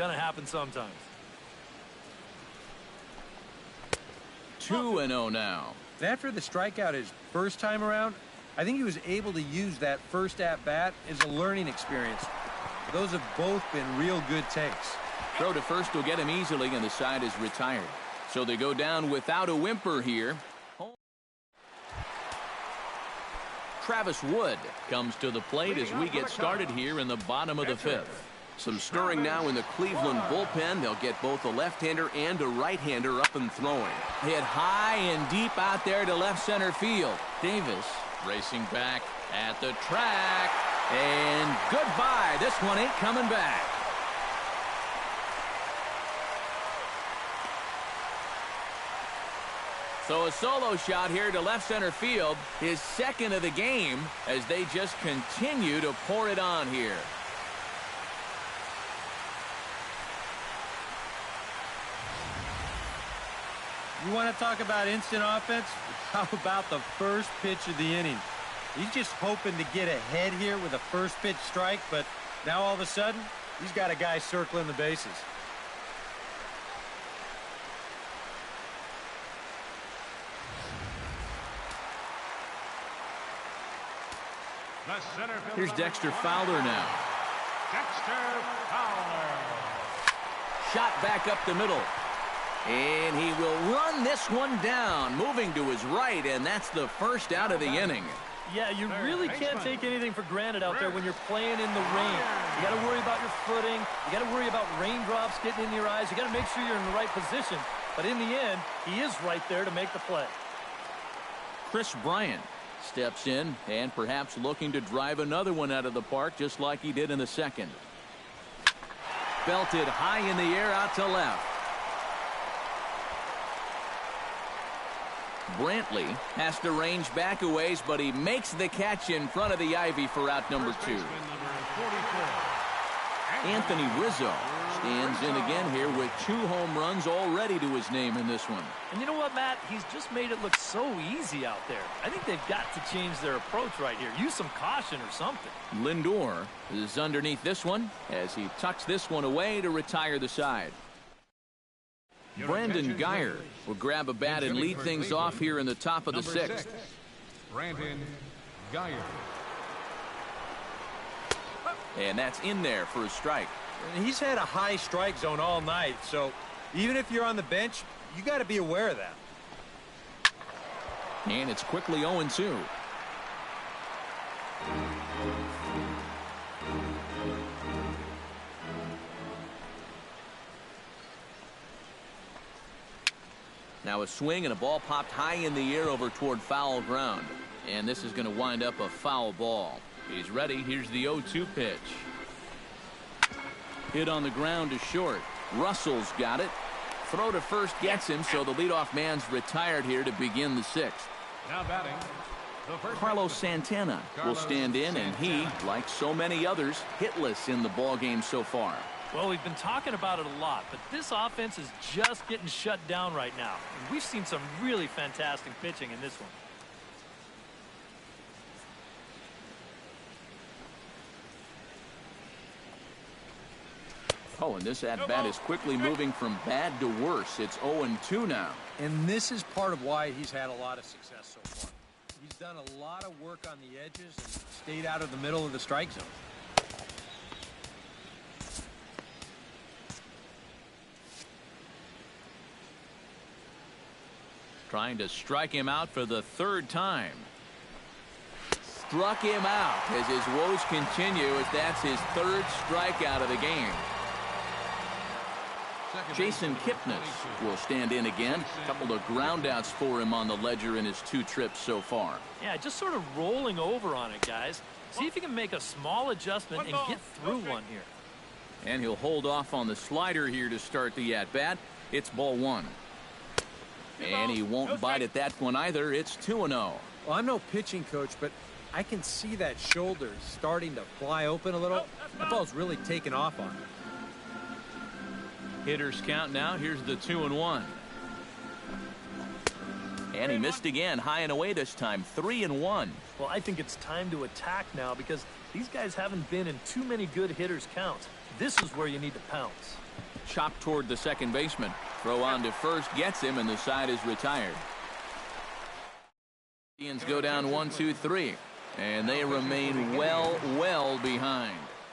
going to happen sometimes. 2-0 now. After the strikeout his first time around, I think he was able to use that first at-bat as a learning experience. Those have both been real good takes. Throw to first will get him easily, and the side is retired. So they go down without a whimper here. Travis Wood comes to the plate as we get started here in the bottom of the fifth. Some stirring now in the Cleveland bullpen. They'll get both a left-hander and a right-hander up and throwing. Hit high and deep out there to left center field. Davis racing back at the track. And goodbye. This one ain't coming back. So a solo shot here to left center field. His second of the game as they just continue to pour it on here. You want to talk about instant offense? How about the first pitch of the inning? He's just hoping to get ahead here with a first pitch strike, but now all of a sudden, he's got a guy circling the bases. Here's Dexter Fowler now. Dexter Fowler. Shot back up the middle. And he will run this one down, moving to his right, and that's the first out of the inning. Yeah, you really can't take anything for granted out there when you're playing in the rain. You got to worry about your footing. You got to worry about raindrops getting in your eyes. You got to make sure you're in the right position. But in the end, he is right there to make the play. Chris Bryant steps in and perhaps looking to drive another one out of the park just like he did in the second. Belted high in the air out to left. Brantley has to range back a ways, but he makes the catch in front of the ivy for out number 2. Anthony Rizzo stands in again here with 2 home runs already to his name in this one. And you know what, Matt? He's just made it look so easy out there. I think they've got to change their approach right here. Use some caution or something. Lindor is underneath this one as he tucks this one away to retire the side. Brandon Guyer will grab a bat and lead things off here in the top of the 6th. Brandon Guyer. And that's in there for a strike. And he's had a high strike zone all night, so even if you're on the bench, you got to be aware of that. And it's quickly 0-2. Now a swing and a ball popped high in the air over toward foul ground. And this is going to wind up a foul ball. He's ready. Here's the 0-2 pitch. Hit on the ground to short. Russell's got it. Throw to first gets him, so the leadoff man's retired here to begin the 6th. Now batting, Carlos Santana will stand in, and he, like so many others, hitless in the ballgame so far. Well, we've been talking about it a lot, but this offense is just getting shut down right now. And we've seen some really fantastic pitching in this one. Oh, and this at-bat is quickly moving from bad to worse. It's 0-2 now. And this is part of why he's had a lot of success so far. He's done a lot of work on the edges and stayed out of the middle of the strike zone. Trying to strike him out for the 3rd time. Struck him out as his woes continue as that's his 3rd strikeout of the game. Jason Kipnis will stand in again. A couple of groundouts for him on the ledger in his 2 trips so far. Yeah, just sort of rolling over on it, guys. See if you can make a small adjustment and get through one here. And he'll hold off on the slider here to start the at-bat. It's ball 1. And he won't bite at that one either. It's 2-0. Well, I'm no pitching coach, but I can see that shoulder starting to fly open a little. That ball's really taken off on him. Hitters count now. Here's the 2-1. And he missed again, high and away this time. 3-1. Well, I think it's time to attack now because these guys haven't been in too many good hitters' counts. This is where you need to pounce. Chop toward the second baseman. Throw on to first, gets him, and the side is retired. Indians go down 1-2-3, and they remain well behind.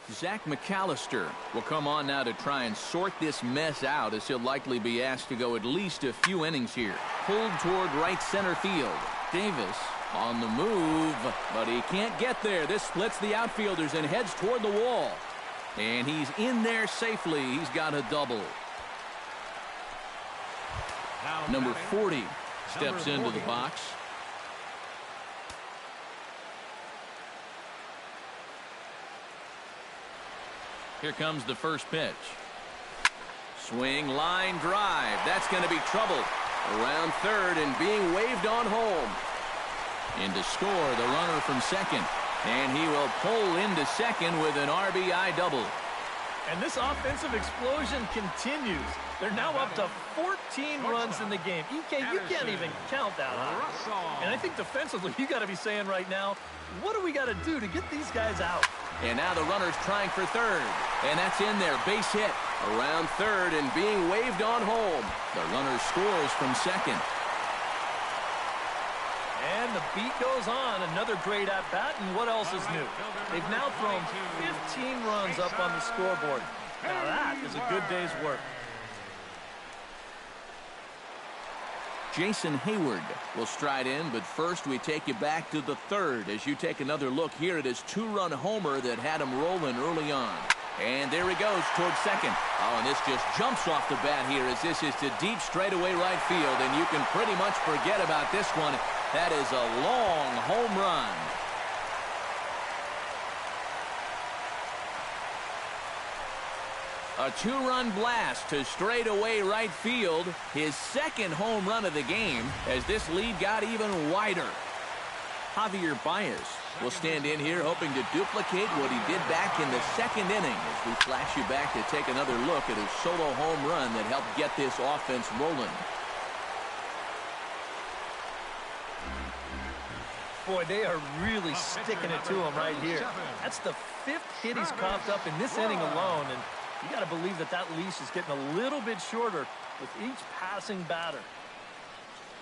Zach McAllister will come on now to try and sort this mess out, as he'll likely be asked to go at least a few innings here. Pulled toward right center field. Davis on the move, but he can't get there. This splits the outfielders and heads toward the wall. And he's in there safely. He's got a double. Number 40 steps into the box. Here comes the first pitch. Swing, line drive. That's going to be trouble. Around third and being waved on home. In to score the runner from second. And he will pull into second with an RBI double. And this offensive explosion continues. They're now up to 14 runs in the game. You can't even count that high. And I think defensively, you got to be saying right now, what do we got to do to get these guys out? And now the runner's trying for third. And that's in there. Base hit. Around third and being waved on home. The runner scores from second. And the beat goes on. Another great at-bat, and what else is new? They've now thrown 15 runs up on the scoreboard. Now that is a good day's work. Jason Hayward will stride in, but first we take you back to the third as you take another look here at his two-run homer that had him rolling early on. And there he goes towards second. Oh, and this just jumps off the bat here as this is to deep straightaway right field, and you can pretty much forget about this one. That is a long home run. A two-run blast to straightaway right field. His second home run of the game as this lead got even wider. Javier Baez will stand in here hoping to duplicate what he did back in the second inning as we flash you back to take another look at his solo home run that helped get this offense rolling. Boy, they are really sticking it to him right here. That's the 5th hit he's coughed up in this inning alone, and you got to believe that that leash is getting a little bit shorter with each passing batter.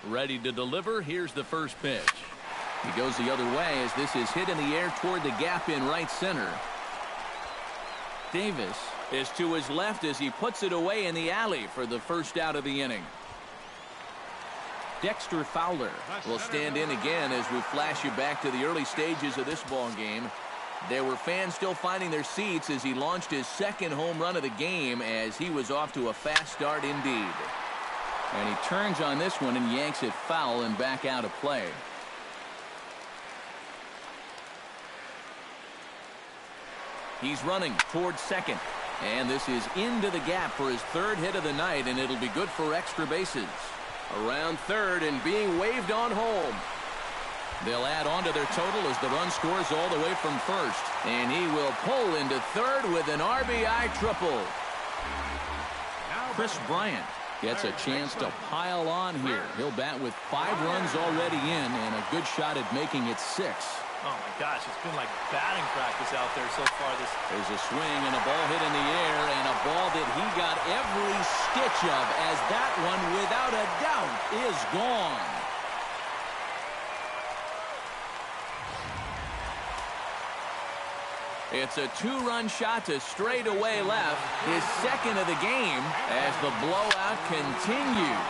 Ready to deliver. Here's the first pitch. He goes the other way as this is hit in the air toward the gap in right center. Davis is to his left as he puts it away in the alley for the first out of the inning. Dexter Fowler will stand in again as we flash you back to the early stages of this ball game. There were fans still finding their seats as he launched his second home run of the game as he was off to a fast start indeed. And he turns on this one and yanks it foul and back out of play. He's running towards second. And this is into the gap for his third hit of the night, and it'll be good for extra bases. Around third and being waved on home. They'll add on to their total as the run scores all the way from first. And he will pull into third with an RBI triple. Chris Bryant gets a chance to pile on here. He'll bat with 5 runs already in and a good shot at making it 6. Oh, my gosh, it's been like batting practice out there so far. There's a swing and a ball hit in the air, and a ball that he got every stitch of as that one, without a doubt, is gone. It's a 2-run shot to straightaway left, his second of the game as the blowout continues.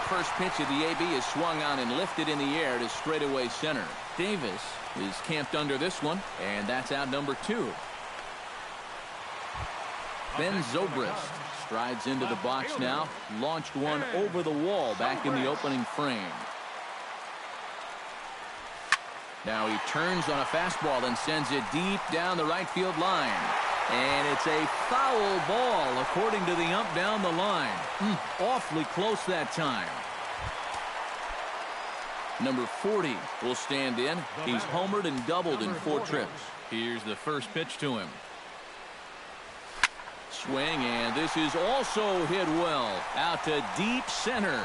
First pitch of the AB is swung on and lifted in the air to straightaway center. Davis is camped under this one, and that's out number 2. Ben Zobrist strides into the box now, launched one over the wall back in the opening frame. Now he turns on a fastball and sends it deep down the right field line. And it's a foul ball according to the ump down the line. Awfully close that time. Number 40 will stand in. He's homered and doubled in 4 trips. Here's the first pitch to him. Swing, and this is also hit well out to deep center.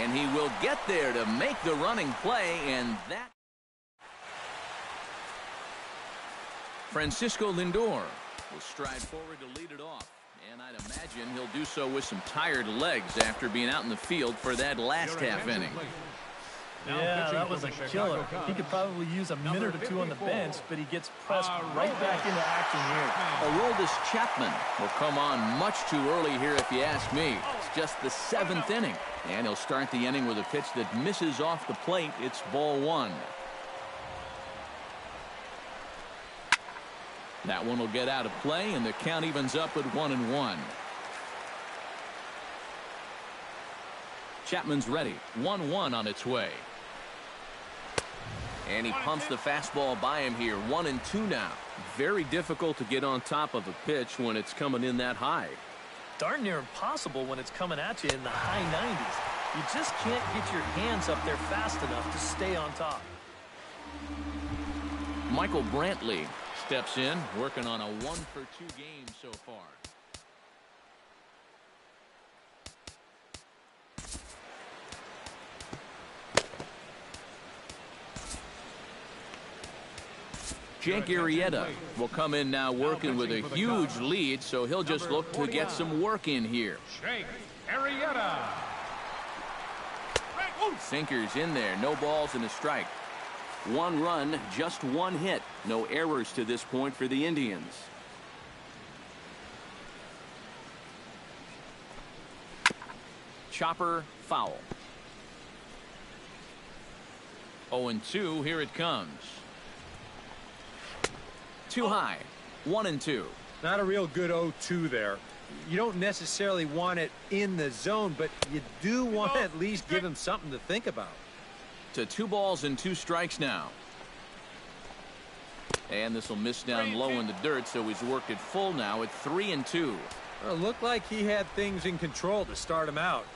And he will get there to make the running play, and that... Francisco Lindor will stride forward to lead it off. And I'd imagine he'll do so with some tired legs after being out in the field for that last half inning. Yeah, that was a killer. He could probably use a minute or two on the bench, but he gets pressed right back into action here. Aroldis Chapman will come on much too early here if you ask me. It's just the 7th inning. And he'll start the inning with a pitch that misses off the plate. It's ball 1. That one will get out of play, and the count evens up at 1-1. Chapman's ready. 1-1 on its way. And he pumps the fastball by him here. 1-2 now. Very difficult to get on top of a pitch when it's coming in that high. Darn near impossible when it's coming at you in the high 90s. You just can't get your hands up there fast enough to stay on top. Michael Brantley steps in, working on a 1-for-2 game so far. Jake Arrieta will come in now working with a huge lead, so he'll just look to get some work in here. Jake Arrieta. Sinkers in there, no balls and a strike. 1 run, just 1 hit. No errors to this point for the Indians. Chopper foul. 0-2, here it comes. Too high. 1-2. Not a real good 0-2 there. You don't necessarily want it in the zone, but you do want to at least give him something to think about. To 2 balls and 2 strikes now. And this will miss down low in the dirt, so he's worked it full now at 3-2. Well, it looked like he had things in control to start him out.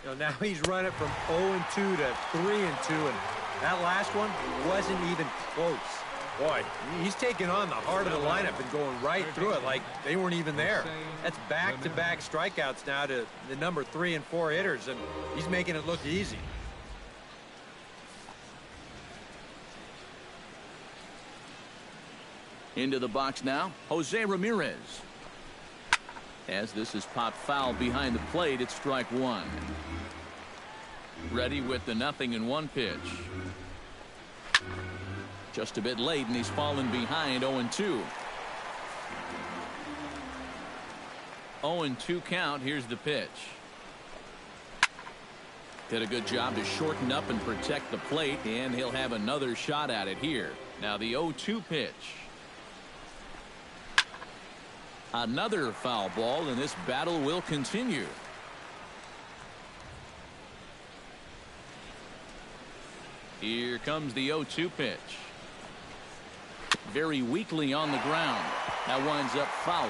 You know, now he's run it from 0-2 to 3-2, and that last one wasn't even close. Boy, he's taking on the heart of the lineup and going right through it like they weren't even there. That's back-to-back strikeouts now to the number 3 and 4 hitters, and he's making it look easy. Into the box now, Jose Ramirez. As this is popped foul behind the plate, it's strike 1. Ready with the 0-1 pitch. Just a bit late, and he's fallen behind 0-2. 0-2 count. Here's the pitch. Did a good job to shorten up and protect the plate, and he'll have another shot at it here. Now the 0-2 pitch. Another foul ball, and this battle will continue. Here comes the 0-2 pitch. Very weakly on the ground. That winds up foul.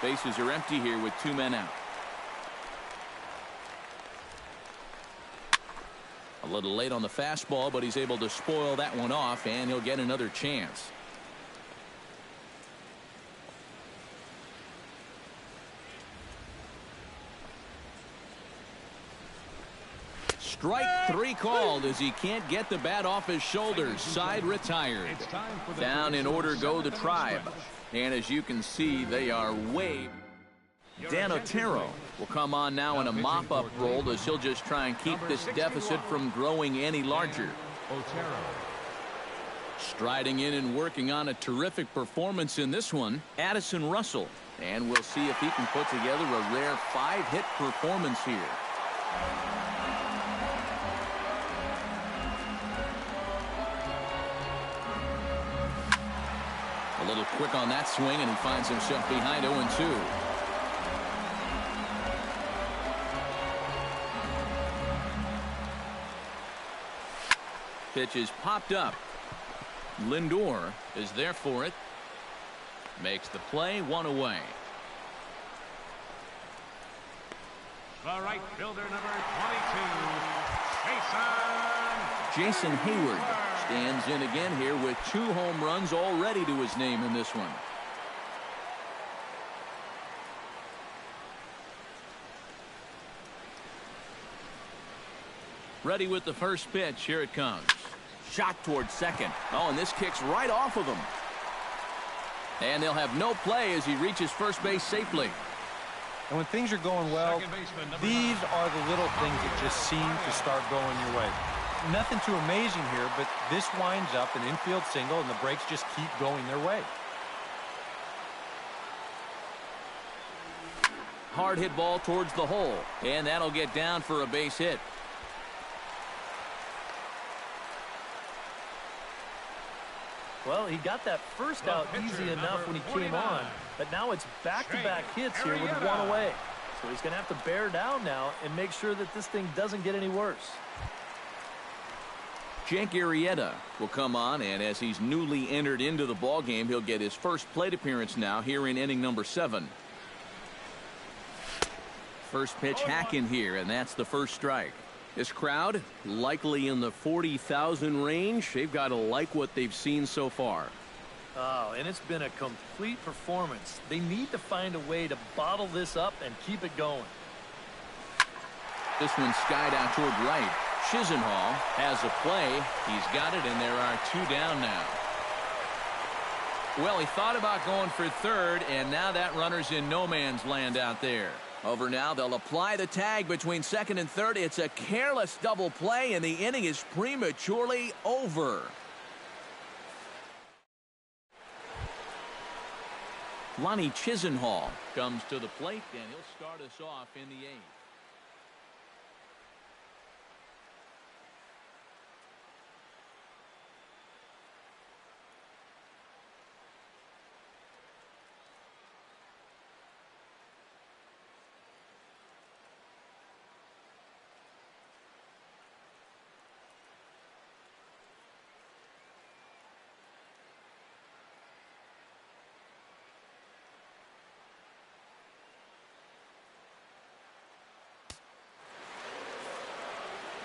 Bases are empty here with 2 men out. A little late on the fastball, but he's able to spoil that one off, and he'll get another chance. Strike 3 called as he can't get the bat off his shoulders. Side retired. Down in order go the Tribe. And as you can see, they are way. Dan Otero will come on now in a mop-up role as he'll just try and keep this deficit from growing any larger. Striding in and working on a terrific performance in this one, Addison Russell. And we'll see if he can put together a rare 5-hit performance here. A little quick on that swing, and he finds himself behind 0-2. Pitch is popped up. Lindor is there for it. Makes the play, 1 away. The right fielder, number 22, Jason Hayward stands in again here with 2 home runs already to his name in this one. Ready with the first pitch. Here it comes. Shot towards second. Oh, and this kicks right off of him. And they'll have no play as he reaches first base safely. And when things are going well, these are the little things that just seem to start going your way. Nothing too amazing here, but this winds up an infield single, and the breaks just keep going their way. Hard hit ball towards the hole, and that'll get down for a base hit. Well, he got that first out easy enough when he came on, but now it's back-to-back hits here with one away. So he's going to have to bear down now and make sure that this thing doesn't get any worse. Jake Arrieta will come on, and as he's newly entered into the ballgame, he'll get his first plate appearance now here in inning number 7. First pitch hack in here, and that's the first strike. This crowd likely in the 40,000 range. They've got to like what they've seen so far. Oh, and it's been a complete performance. They need to find a way to bottle this up and keep it going. This one's skied out toward right. Chisenhall has a play. He's got it, and there are 2 down now. Well, he thought about going for third, and now that runner's in no man's land out there. Over now, they'll apply the tag between second and third. It's a careless double play, and the inning is prematurely over. Lonnie Chisenhall comes to the plate, and he'll start us off in the 8th.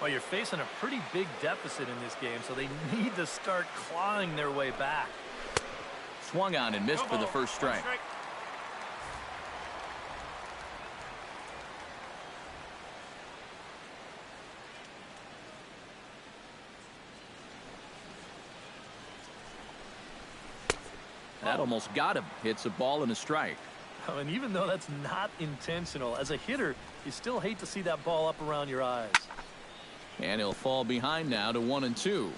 Well, you're facing a pretty big deficit in this game, so they need to start clawing their way back. Swung on and missed for the first strike. That almost got him. Hits a ball and a strike. Oh, and even though that's not intentional, as a hitter, you still hate to see that ball up around your eyes. And he'll fall behind now to 1-2.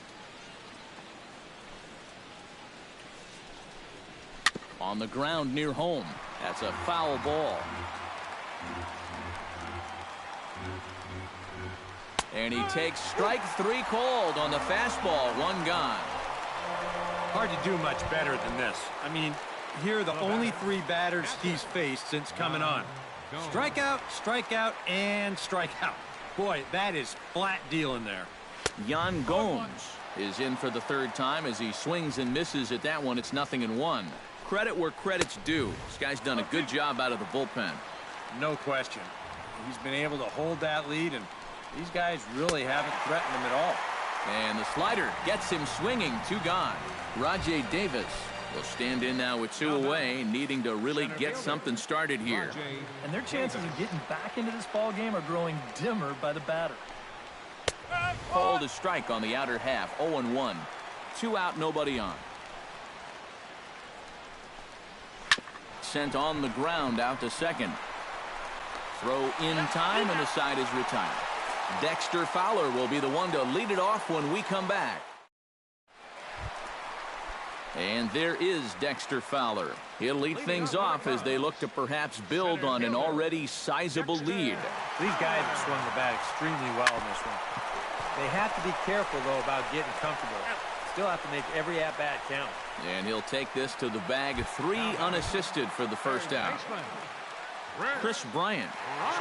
On the ground near home. That's a foul ball. And he takes strike 3 called on the fastball. 1 gone. Hard to do much better than this. I mean, here are the only 3 batters he's faced since coming on. Strikeout, strikeout, and strikeout. Boy, that is flat dealing there. Yan Gomes is in for the 3rd time as he swings and misses at that one. It's 0-1. Credit where credit's due. This guy's done a good job out of the bullpen. No question. He's been able to hold that lead, and these guys really haven't threatened him at all. And the slider gets him swinging. 2 gone. Rajay Davis will stand in now with 2 away, needing to really get something started here. And their chances of getting back into this ball game are growing dimmer by the batter. Called a strike on the outer half. 0-1. 2 out, nobody on. Sent on the ground out to second. Throw in time, and the side is retired. Dexter Fowler will be the one to lead it off when we come back. And there is Dexter Fowler. He'll lead things off as they look to perhaps build on an already sizable lead. These guys have swung the bat extremely well in this one. They have to be careful, though, about getting comfortable. Still have to make every at-bat count. And he'll take this to the bag. 3 unassisted for the first out. Chris Bryant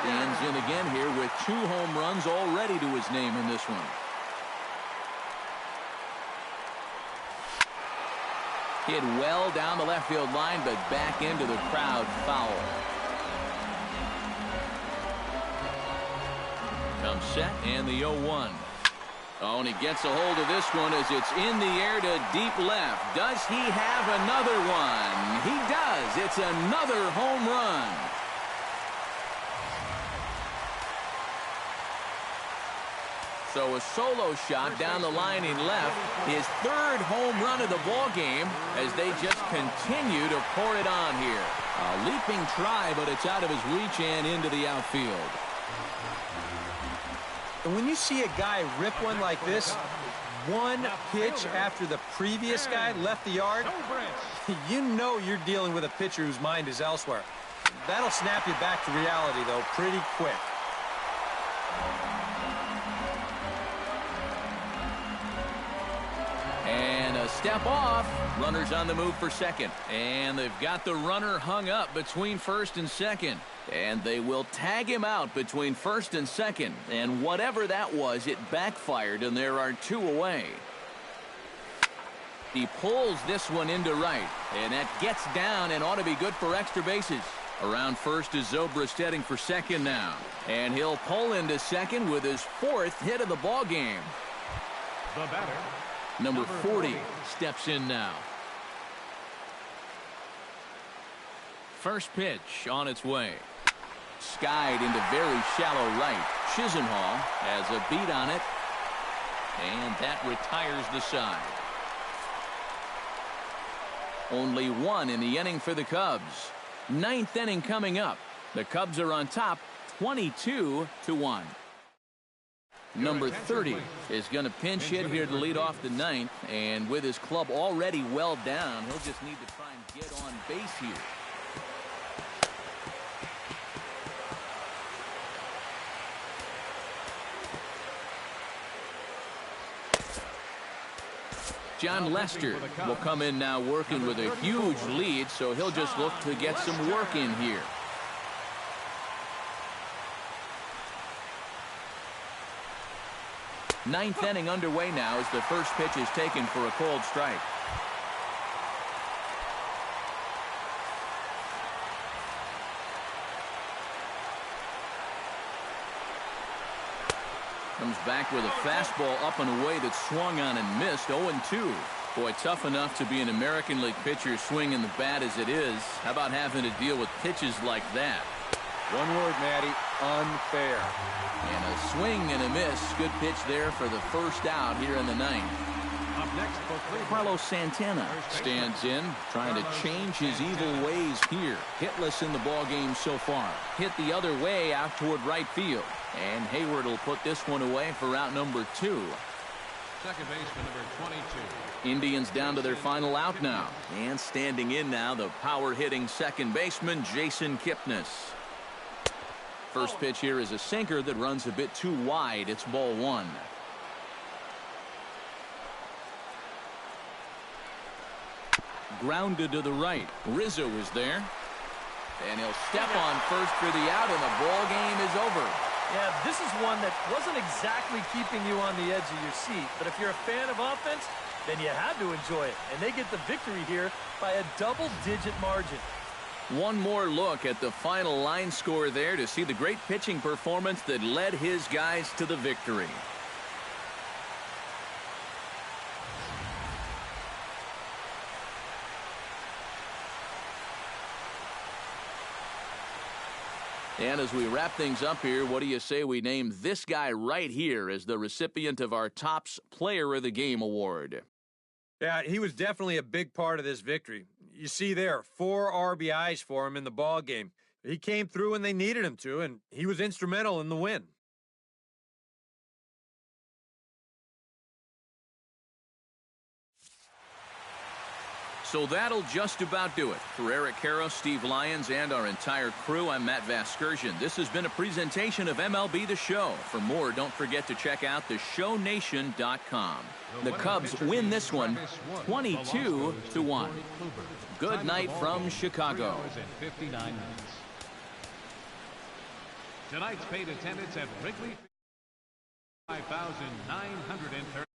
stands in again here with 2 home runs already to his name in this one. Hit well down the left field line, but back into the crowd. Foul. Comes set, and the 0-1. Oh, and he gets a hold of this one as it's in the air to deep left. Does he have another one? He does. It's another home run. So a solo shot down the line in left. His third home run of the ball game as they just continue to pour it on here. A leaping try, but it's out of his reach and into the outfield. And when you see a guy rip one like this, one pitch after the previous guy left the yard, you know you're dealing with a pitcher whose mind is elsewhere. That'll snap you back to reality, though, pretty quick. And a step off. Runners on the move for second. And they've got the runner hung up between first and second. And they will tag him out between first and second. And whatever that was, it backfired, and there are two away. He pulls this one into right. And that gets down and ought to be good for extra bases. Around first is Zobrist heading for second now. And he'll pull into second with his fourth hit of the ball game. The batter, Number 40 steps in now. First pitch on its way. Skied into very shallow right. Chisenhall has a beat on it. And that retires the side. Only one in the inning for the Cubs. Ninth inning coming up. The Cubs are on top 22-1. Number 30 is going to pinch hit here to lead off the ninth. And with his club already well down, he'll just need to try and get on base here. John Lester will come in now working with a huge lead, so he'll just look to get some work in here. Ninth inning underway now as the first pitch is taken for a cold strike. Comes back with a fastball up and away that swung on and missed. 0-2. Boy, tough enough to be an American League pitcher swinging the bat as it is. How about having to deal with pitches like that? One word, Matty, unfair. And a swing and a miss. Good pitch there for the first out here in the ninth. up next for Cleveland, Carlos Santana stands in, trying to change his evil ways here. Hitless in the ball game so far. Hit the other way out toward right field. And Hayward will put this one away for out number 2. second baseman number 22. Indians down to their final out now. And standing in now, the power-hitting second baseman, Jason Kipnis. First pitch here is a sinker that runs a bit too wide. It's ball 1. Grounded to the right. Rizzo is there. And he'll step on first for the out, and the ball game is over. Yeah, this is one that wasn't exactly keeping you on the edge of your seat. But if you're a fan of offense, then you had to enjoy it. And they get the victory here by a double-digit margin. One more look at the final line score there to see the great pitching performance that led his guys to the victory. And as we wrap things up here, what do you say we name this guy right here as the recipient of our Topps Player of the Game award? Yeah, he was definitely a big part of this victory. You see there, 4 RBIs for him in the ball game. He came through when they needed him to, and he was instrumental in the win. So that'll just about do it. For Eric Karros, Steve Lyons, and our entire crew, I'm Matt Vasgersian. This has been a presentation of MLB The Show. For more, don't forget to check out theshownation.com. The Cubs win this one 22-1. Good night from Chicago. Tonight's paid attendance at Wrigley, 5,930.